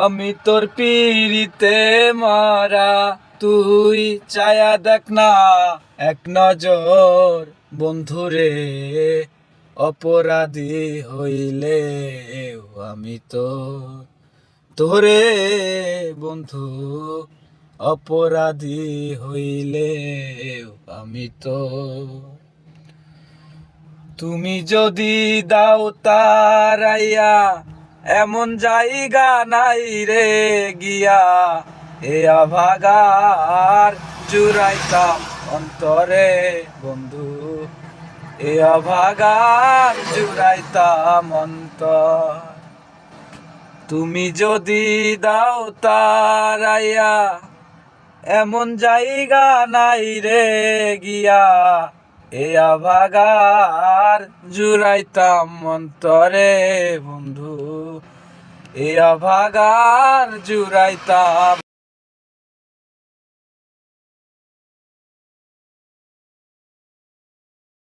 আমি তোর পিড়িতে মারা, তুই চায়া দেখ না এক নজর বন্ধুরে। অপরাধী হইলে আমি তো তোরে বন্ধু, অপরাধী হইলে আমি তো। তুমি যদি দাও তারাইয়া, এমন জায়গা নাই রে গিয়া, এ অভাগার জুড়াইতাম অন্তরে বন্ধু, এ অভাগার জুড়াইতাম অন্তর। তুমি যদি দাও তারাইয়া, এমন জায়গা নাই রে গিয়া, এ অভাগার জুড়াইতাম অন্তরে বন্ধু, এ অভাগার জুড়াইতাম।